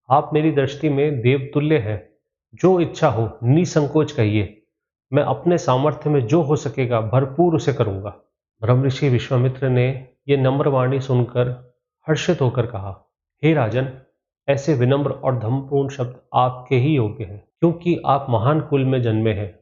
आप मेरी दृष्टि में देवतुल्य हैं। जो इच्छा हो निसंकोच कहिए। मैं अपने सामर्थ्य में जो हो सकेगा भरपूर उसे करूँगा। ब्रह्मऋषि विश्वामित्र ने ये नम्र वाणी सुनकर हर्षित होकर कहा, हे राजन, ऐसे विनम्र और धर्मपूर्ण शब्द आपके ही योग्य हैं, क्योंकि आप महान कुल में जन्मे हैं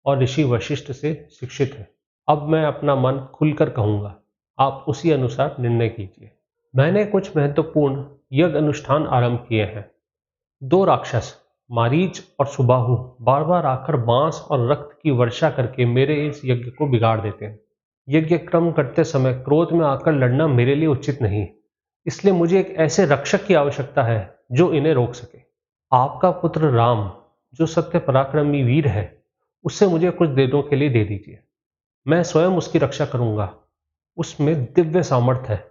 और ऋषि वशिष्ठ से शिक्षित हैं। अब मैं अपना मन खुलकर कहूँगा, आप उसी अनुसार निर्णय कीजिए। मैंने कुछ महत्वपूर्ण यज्ञ अनुष्ठान आरंभ किए हैं। दो राक्षस मारीच और सुबाहु बार बार आकर बांस और रक्त की वर्षा करके मेरे इस यज्ञ को बिगाड़ देते हैं। यज्ञ क्रम करते समय क्रोध में आकर लड़ना मेरे लिए उचित नहीं, इसलिए मुझे एक ऐसे रक्षक की आवश्यकता है जो इन्हें रोक सके। आपका पुत्र राम, जो सत्य पराक्रमी वीर है, उससे मुझे कुछ दिनों के लिए दे दीजिए। मैं स्वयं उसकी रक्षा करूंगा। उसमें दिव्य सामर्थ्य है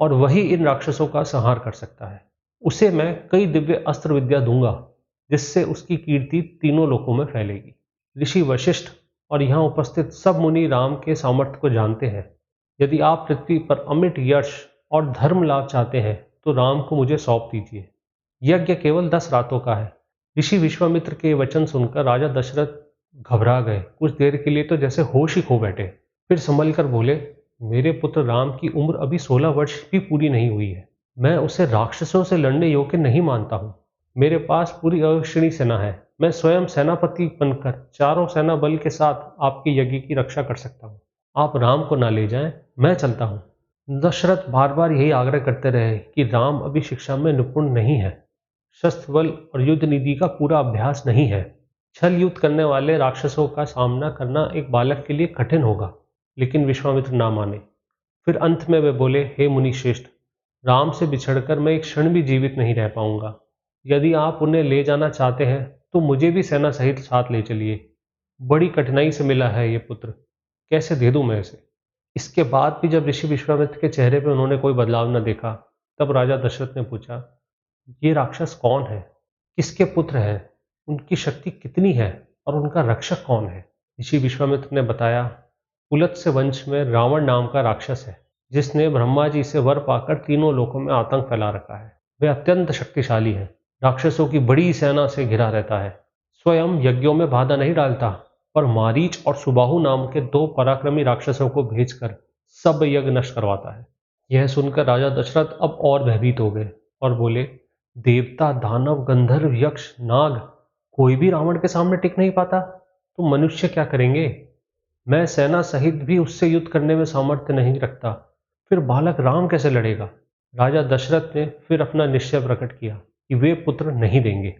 और वही इन राक्षसों का संहार कर सकता है। उसे मैं कई दिव्य अस्त्र विद्या दूंगा, जिससे उसकी कीर्ति तीनों लोकों में फैलेगी। ऋषि वशिष्ठ और यहाँ उपस्थित सब मुनि राम के सामर्थ्य को जानते हैं। यदि आप पृथ्वी पर अमिट यश और धर्म लाभ चाहते हैं तो राम को मुझे सौंप दीजिए। यज्ञ केवल 10 रातों का है। ऋषि विश्वामित्र के वचन सुनकर राजा दशरथ घबरा गए। कुछ देर के लिए तो जैसे होश ही खो बैठे। फिर संभल कर बोले, मेरे पुत्र राम की उम्र अभी 16 वर्ष भी पूरी नहीं हुई है। मैं उसे राक्षसों से लड़ने योग्य नहीं मानता हूँ। मेरे पास पूरी अक्षिणी सेना है। मैं स्वयं सेनापति बनकर चारों सेना बल के साथ आपके यज्ञ की रक्षा कर सकता हूँ। आप राम को ना ले जाएं, मैं चलता हूँ। दशरथ बार बार यही आग्रह करते रहे कि राम अभी शिक्षा में निपुण नहीं है, शस्त्र बल और युद्ध नीति का पूरा अभ्यास नहीं है। छल युद्ध करने वाले राक्षसों का सामना करना एक बालक के लिए कठिन होगा। लेकिन विश्वामित्र ना माने। फिर अंत में वे बोले, हे मुनि श्रेष्ठ, राम से बिछड़कर मैं एक क्षण भी जीवित नहीं रह पाऊंगा। यदि आप उन्हें ले जाना चाहते हैं तो मुझे भी सेना सहित साथ ले चलिए। बड़ी कठिनाई से मिला है ये पुत्र, कैसे दे दूं मैं इसे। इसके बाद भी जब ऋषि विश्वामित्र के चेहरे पर उन्होंने कोई बदलाव न देखा, तब राजा दशरथ ने पूछा, ये राक्षस कौन है, किसके पुत्र हैं, उनकी शक्ति कितनी है और उनका रक्षक कौन है। ऋषि विश्वामित्र ने बताया, पुलत्स्य वंश में रावण नाम का राक्षस है, जिसने ब्रह्मा जी से वर पाकर तीनों लोकों में आतंक फैला रखा है। वे अत्यंत शक्तिशाली है, राक्षसों की बड़ी सेना से घिरा रहता है। स्वयं यज्ञों में बाधा नहीं डालता, पर मारीच और सुबाहु नाम के दो पराक्रमी राक्षसों को भेजकर सब यज्ञ नष्ट करवाता है। यह सुनकर राजा दशरथ अब और भयभीत हो गए और बोले, देवता, दानव, गंधर्व, यक्ष, नाग, कोई भी रावण के सामने टिक नहीं पाता, तो मनुष्य क्या करेंगे। मैं सेना सहित भी उससे युद्ध करने में सामर्थ्य नहीं रखता, फिर बालक राम कैसे लड़ेगा। राजा दशरथ ने फिर अपना निश्चय प्रकट किया कि वे पुत्र नहीं देंगे,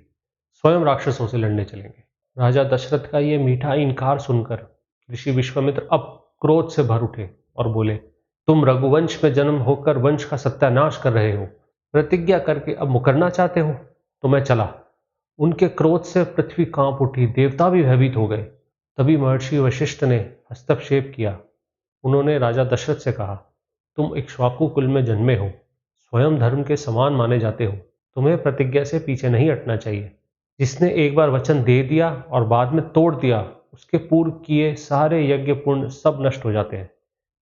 स्वयं राक्षसों से लड़ने चलेंगे। राजा दशरथ का ये मीठा इनकार सुनकर ऋषि विश्वामित्र अब क्रोध से भर उठे और बोले, तुम रघुवंश में जन्म होकर वंश का सत्यानाश कर रहे हो, प्रतिज्ञा करके अब मुकरना चाहते हो। तो मैं चला। उनके क्रोध से पृथ्वी कांप उठी, देवता भी भयभीत हो गए। तभी महर्षि वशिष्ठ ने हस्तक्षेप किया। उन्होंने राजा दशरथ से कहा, तुम इक्ष्वाकु कुल में जन्मे हो, स्वयं धर्म के समान माने जाते हो, तुम्हें प्रतिज्ञा से पीछे नहीं हटना चाहिए। जिसने एक बार वचन दे दिया और बाद में तोड़ दिया, उसके पूर्व किए सारे यज्ञ पुण्य सब नष्ट हो जाते हैं।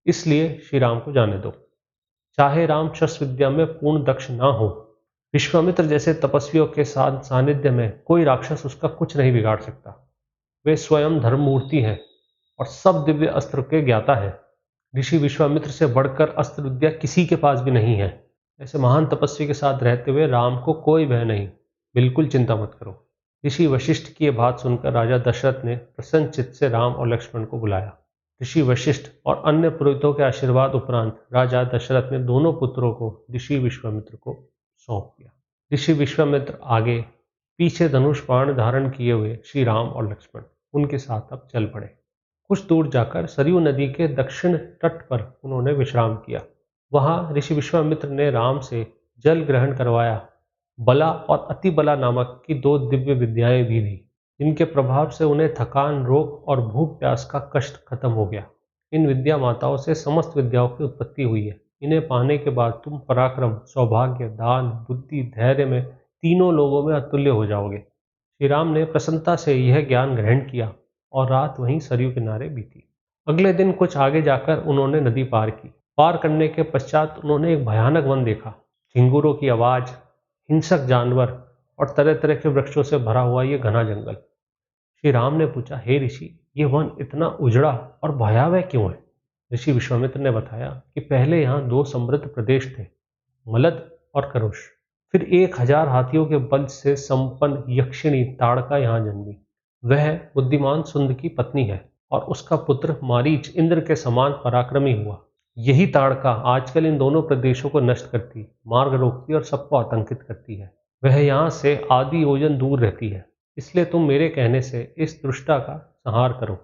इसलिए श्री राम को जाने दो। चाहे राम शस्त्र विद्या में पूर्ण दक्ष ना हो, विश्वामित्र जैसे तपस्वियों के साथ सानिध्य में कोई राक्षस उसका कुछ नहीं बिगाड़ सकता। वे स्वयं धर्ममूर्ति हैं और सब दिव्य अस्त्र के ज्ञाता है। ऋषि विश्वामित्र से बढ़कर अस्त्र विद्या किसी के पास भी नहीं है। ऐसे महान तपस्वी के साथ रहते हुए राम को कोई भय नहीं, बिल्कुल चिंता मत करो। ऋषि वशिष्ठ की यह बात सुनकर राजा दशरथ ने प्रसन्न चित्त से राम और लक्ष्मण को बुलाया। ऋषि वशिष्ठ और अन्य पुरोहितों के आशीर्वाद उपरांत राजा दशरथ ने दोनों पुत्रों को ऋषि विश्वामित्र को सौंप दिया। ऋषि विश्वामित्र आगे, पीछे धनुष बाण धारण किए हुए श्री राम और लक्ष्मण उनके साथ अब चल पड़े। कुछ दूर जाकर सरयू नदी के दक्षिण तट पर उन्होंने विश्राम किया। वहां ऋषि विश्वामित्र ने राम से जल ग्रहण करवाया। बला और अति बला नामक की दो दिव्य विद्याएं भी दी, जिनके प्रभाव से उन्हें थकान, रोग और भूख प्यास का कष्ट खत्म हो गया। इन विद्या माताओं से समस्त विद्याओं की उत्पत्ति हुई है। इन्हें पाने के बाद तुम पराक्रम, सौभाग्य, दान, बुद्धि, धैर्य में तीनों लोगों में अतुल्य हो जाओगे। श्री राम ने प्रसन्नता से यह ज्ञान ग्रहण किया और रात वहीं सरयू किनारे बीती। अगले दिन कुछ आगे जाकर उन्होंने नदी पार की। पार करने के पश्चात उन्होंने एक भयानक वन देखा। झिंगुरों की आवाज, हिंसक जानवर और तरह तरह के वृक्षों से भरा हुआ ये घना जंगल। श्री राम ने पूछा, हे ऋषि, ये वन इतना उजड़ा और भयावह क्यों है? ऋषि विश्वामित्र ने बताया कि पहले यहाँ दो समृद्ध प्रदेश थे, मलद और करुष। फिर 1000 हाथियों के बल से संपन्न यक्षिणी ताड़का यहाँ जन्मी। वह बुद्धिमान सुंद की पत्नी है और उसका पुत्र मारीच इंद्र के समान पराक्रमी हुआ। यही ताड़का आजकल इन दोनों प्रदेशों को नष्ट करती, मार्ग रोकती और सबको आतंकित करती है। वह यहाँ से आधी योजन दूर रहती है। इसलिए तुम मेरे कहने से इस दुष्टा का संहार करो,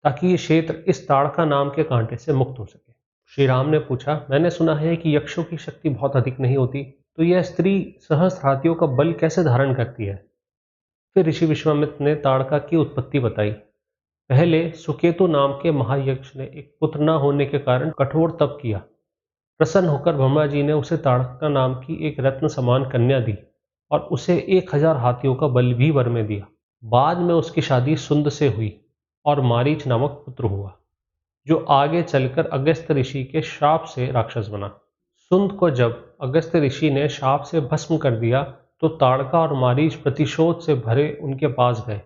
ताकि ये क्षेत्र इस ताड़का नाम के कांटे से मुक्त हो सके। श्री राम ने पूछा, मैंने सुना है कि यक्षों की शक्ति बहुत अधिक नहीं होती, तो यह स्त्री सहस्त्र हाथियों का बल कैसे धारण करती है? फिर ऋषि विश्वामित्र ने ताड़का की उत्पत्ति बताई। पहले सुकेतु नाम के महायक्ष ने एक पुत्र न होने के कारण कठोर तप किया। प्रसन्न होकर ब्रह्मा जी ने उसे ताड़का नाम की एक रत्न समान कन्या दी और उसे 1000 हाथियों का बल भी वर में दिया। बाद में उसकी शादी सुंद से हुई और मारीच नामक पुत्र हुआ, जो आगे चलकर अगस्त्य ऋषि के श्राप से राक्षस बना। सुंद को जब अगस्त्य ऋषि ने श्राप से भस्म कर दिया, तो ताड़का और मारीच प्रतिशोध से भरे उनके पास गए।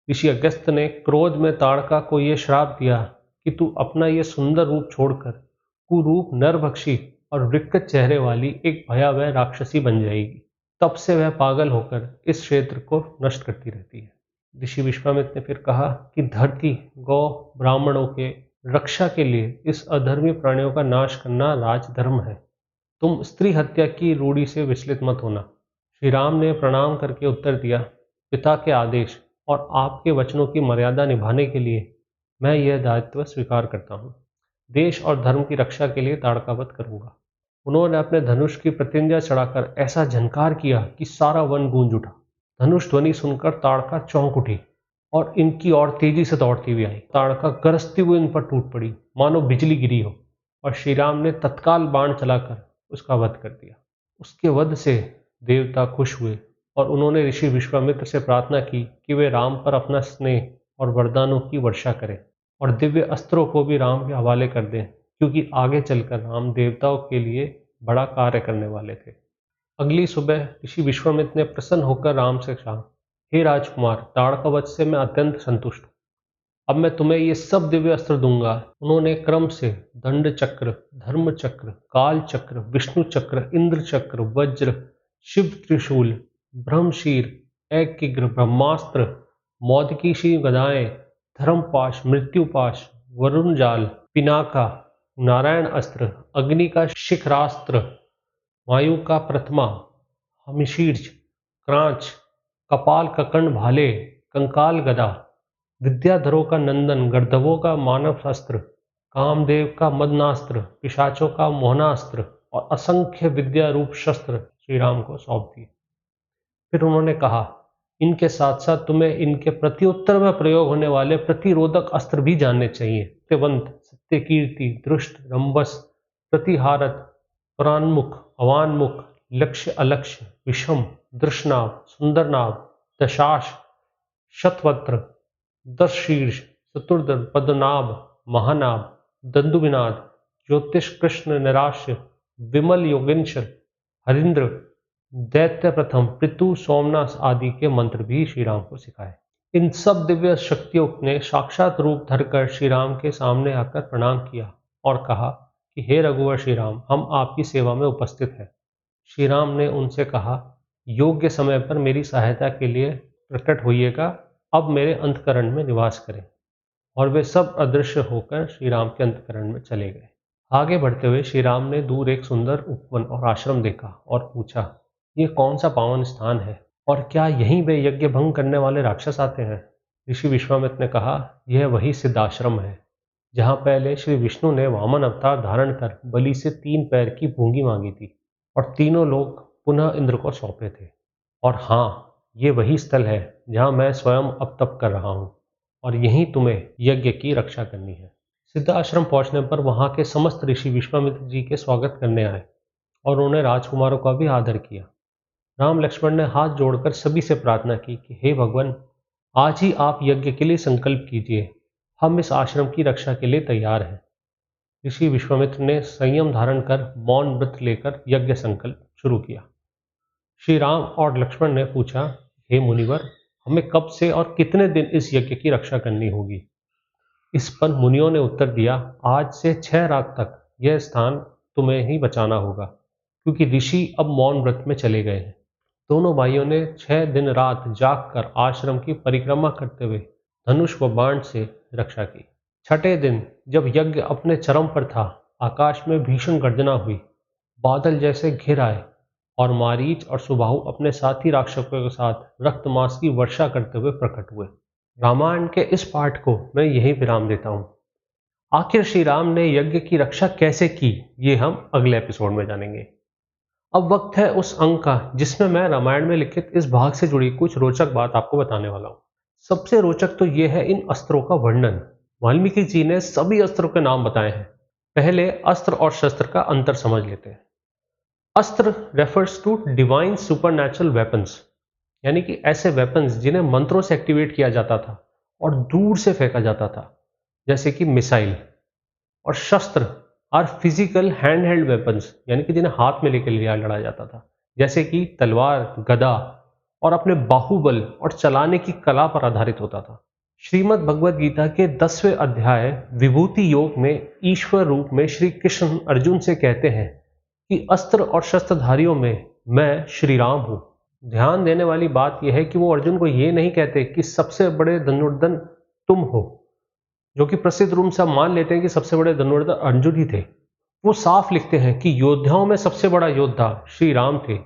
ऋषि अगस्त्य ने क्रोध में ताड़का को यह श्राप दिया कि तू अपना यह सुंदर रूप छोड़कर कुरूप, नरभक्षी और विकृत चेहरे वाली एक भयावह राक्षसी बन जाएगी। तब से वह पागल होकर इस क्षेत्र को नष्ट करती रहती है। ऋषि विश्वामित्र ने फिर कहा कि धरती, गौ, ब्राह्मणों के रक्षा के लिए इस अधर्मी प्राणियों का नाश करना राजधर्म है। तुम स्त्री हत्या की रूढ़ी से विचलित मत होना। श्री राम ने प्रणाम करके उत्तर दिया, पिता के आदेश और आपके वचनों की मर्यादा निभाने के लिए मैं यह दायित्व स्वीकार करता हूँ। देश और धर्म की रक्षा के लिए ताड़कावध करूंगा। उन्होंने अपने धनुष की प्रतिज्ञा चढ़ाकर ऐसा झनकार किया कि सारा वन गूंज उठा। धनुष ध्वनि सुनकर ताड़का चौंक उठी और इनकी ओर तेजी से दौड़ती हुई आई। ताड़का गरजती हुई इन पर टूट पड़ी, मानो बिजली गिरी हो, और श्री राम ने तत्काल बाण चलाकर उसका वध कर दिया। उसके वध से देवता खुश हुए और उन्होंने ऋषि विश्वामित्र से प्रार्थना की कि वे राम पर अपना स्नेह और वरदानों की वर्षा करें और दिव्य अस्त्रों को भी राम के हवाले कर दें, क्योंकि आगे चलकर राम देवताओं के लिए बड़ा कार्य करने वाले थे। अगली सुबह ऋषि विश्वामित्र ने प्रसन्न होकर राम से कहा, हे राजकुमार, ताड़का वध से मैं अत्यंत संतुष्ट हूँ। अब मैं तुम्हें ये सब दिव्य अस्त्र दूंगा। उन्होंने क्रम से दंड चक्र, धर्म चक्र, काल चक्र, विष्णु चक्र, इंद्र चक्र, वज्र, शिव त्रिशूल, ब्रह्मशीर, ऐक्यग्र, ब्रह्मास्त्र, मौदकीशी गदाएं, धर्मपाश, मृत्युपाश, वरुण जाल, पिनाका, नारायण अस्त्र, अग्नि का शिखरास्त्र, वायु का प्रथमा, हमिशीर्ष, क्रांच, कपाल ककंड भाले, कंकाल गदा, विद्याधरों का नंदन, गर्दभों का मानवास्त्र, कामदेव का मदनास्त्र, पिशाचों का मोहनास्त्र और असंख्य विद्या रूप शस्त्र श्री राम को सौंप दिए। फिर उन्होंने कहा, इनके साथ साथ तुम्हें इनके प्रत्युत्तर में प्रयोग होने वाले प्रतिरोधक अस्त्र भी जानने चाहिए। सत्यवंत, सत्यकीर्ति, दृष्ट, रंबस, प्रतिहारत, पुराणमुख, अवानमुख, लक्ष्य अलक्ष्य, विषम, दृशनाभ, सुंदरनाभ, दशाश, शतवत्र, दशशीर्ष, चतुर्दल, पद्मनाभ, महानाभ, दंदुविनाद, ज्योतिष कृष्ण, निराश्य, विमल, योगिंशर, हरिंद्र, दैत्य प्रथम, पृथु, सोमनाथ आदि के मंत्र भी श्री राम को सिखाए। इन सब दिव्य शक्तियों ने साक्षात रूप धरकर श्री राम के सामने आकर प्रणाम किया और कहा कि हे रघुवर श्री राम, हम आपकी सेवा में उपस्थित हैं। श्री राम ने उनसे कहा, योग्य समय पर मेरी सहायता के लिए प्रकट होइएगा, अब मेरे अंतकरण में निवास करें। और वे सब अदृश्य होकर श्री राम के अंतकरण में चले गए। आगे बढ़ते हुए श्री राम ने दूर एक सुंदर उपवन और आश्रम देखा और पूछा, ये कौन सा पावन स्थान है और क्या यहीं वे यज्ञ भंग करने वाले राक्षस आते हैं? ऋषि विश्वामित्र ने कहा, यह वही सिद्ध आश्रम है जहाँ पहले श्री विष्णु ने वामन अवतार धारण कर बलि से 3 पैर की भूंगी मांगी थी और तीनों लोग पुनः इंद्र को सौंपे थे। और हाँ, ये वही स्थल है जहाँ मैं स्वयं अब तप कर रहा हूँ और यहीं तुम्हें यज्ञ की रक्षा करनी है। सिद्धाश्रम पहुंचने पर वहां के समस्त ऋषि विश्वामित्र जी के स्वागत करने आए और उन्होंने राजकुमारों का भी आदर किया। राम लक्ष्मण ने हाथ जोड़कर सभी से प्रार्थना की कि हे भगवान, आज ही आप यज्ञ के लिए संकल्प कीजिए, हम इस आश्रम की रक्षा के लिए तैयार हैं। ऋषि विश्वामित्र ने संयम धारण कर मौन व्रत लेकर यज्ञ संकल्प शुरू किया। श्री राम और लक्ष्मण ने पूछा, हे मुनिवर, हमें कब से और कितने दिन इस यज्ञ की रक्षा करनी होगी? इस पर मुनियों ने उत्तर दिया, आज से 6 रात तक यह स्थान तुम्हें ही बचाना होगा, क्योंकि ऋषि अब मौन व्रत में चले गए हैं। दोनों भाइयों ने 6 दिन रात जाग कर आश्रम की परिक्रमा करते हुए धनुष व बाण से रक्षा की। छठे दिन जब यज्ञ अपने चरम पर था, आकाश में भीषण गर्जना हुई, बादल जैसे घिर आए और मारीच और सुबाहु अपने साथी राक्षसों के साथ रक्त मांस की वर्षा करते हुए प्रकट हुए। रामायण के इस पाठ को मैं यहीं विराम देता हूँ। आखिर श्री राम ने यज्ञ की रक्षा कैसे की, ये हम अगले एपिसोड में जानेंगे। अब वक्त है उस अंक का जिसमें मैं रामायण में लिखित इस भाग से जुड़ी कुछ रोचक बात आपको बताने वाला हूँ। सबसे रोचक तो यह है इन अस्त्रों का वर्णन। वाल्मीकि जी ने सभी अस्त्रों के नाम बताए हैं। पहले अस्त्र और शस्त्र का अंतर समझ लेते हैं। Astra refers to divine supernatural weapons, यानी कि ऐसे वेपन्स जिन्हें मंत्रों से एक्टिवेट किया जाता था और दूर से फेंका जाता था, जैसे कि मिसाइल। और shastra are physical hand held weapons, यानी कि जिन्हें हाथ में लेकर लिया लड़ा जाता था, जैसे कि तलवार, गदा, और अपने बाहुबल और चलाने की कला पर आधारित होता था। श्रीमद् भगवद गीता के 10वें अध्याय विभूति योग में ईश्वर रूप में श्री कृष्ण अर्जुन से कहते हैं कि अस्त्र और शस्त्रधारियों में मैं श्री राम हूं। ध्यान देने वाली बात यह है कि वो अर्जुन को ये नहीं कहते कि सबसे बड़े धनुर्धर तुम हो, जो कि प्रसिद्ध रूप से मान लेते हैं कि सबसे बड़े धनुर्धर अर्जुन ही थे। वो साफ लिखते हैं कि योद्धाओं में सबसे बड़ा योद्धा श्री राम थे,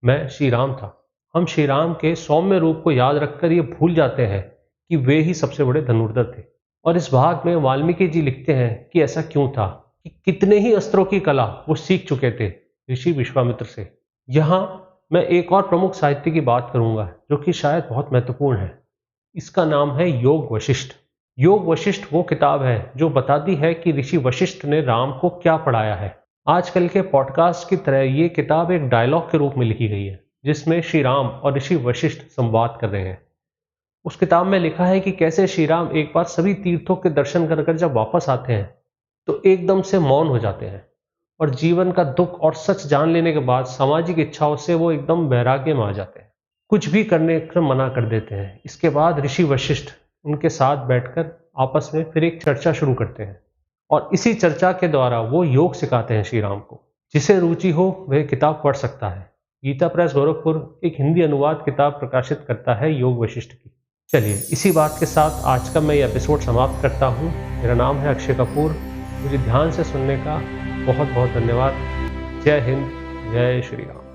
मैं श्री राम था। हम श्री राम के सौम्य रूप को याद रखकर ये भूल जाते हैं कि वे ही सबसे बड़े धनुर्धर थे। और इस भाग में वाल्मीकि जी लिखते हैं कि ऐसा क्यों था, कि कितने ही अस्त्रों की कला वो सीख चुके थे ऋषि विश्वामित्र से। यहाँ मैं एक और प्रमुख साहित्य की बात करूंगा जो कि शायद बहुत महत्वपूर्ण है। इसका नाम है योग वशिष्ठ। योग वशिष्ठ वो किताब है जो बताती है कि ऋषि वशिष्ठ ने राम को क्या पढ़ाया है। आजकल के पॉडकास्ट की तरह ये किताब एक डायलॉग के रूप में लिखी गई है, जिसमें श्री राम और ऋषि वशिष्ठ संवाद कर रहे हैं। उस किताब में लिखा है कि कैसे श्री राम एक बार सभी तीर्थों के दर्शन कर कर जब वापस आते हैं तो एकदम से मौन हो जाते हैं और जीवन का दुख और सच जान लेने के बाद सामाजिक इच्छाओं से वो एकदम वैराग्य में आ जाते हैं, कुछ भी करने से मना कर देते हैं। इसके बाद ऋषि वशिष्ठ उनके साथ बैठकर आपस में फिर एक चर्चा शुरू करते हैं और इसी चर्चा के द्वारा वो योग सिखाते हैं श्री राम को। जिसे रुचि हो वह किताब पढ़ सकता है। गीता प्रेस गोरखपुर एक हिंदी अनुवाद किताब प्रकाशित करता है योग वशिष्ठ की। चलिए इसी बात के साथ आज का मैं ये एपिसोड समाप्त करता हूँ। मेरा नाम है अक्षय कपूर। मुझे ध्यान से सुनने का बहुत बहुत धन्यवाद। जय हिंद, जय श्री राम।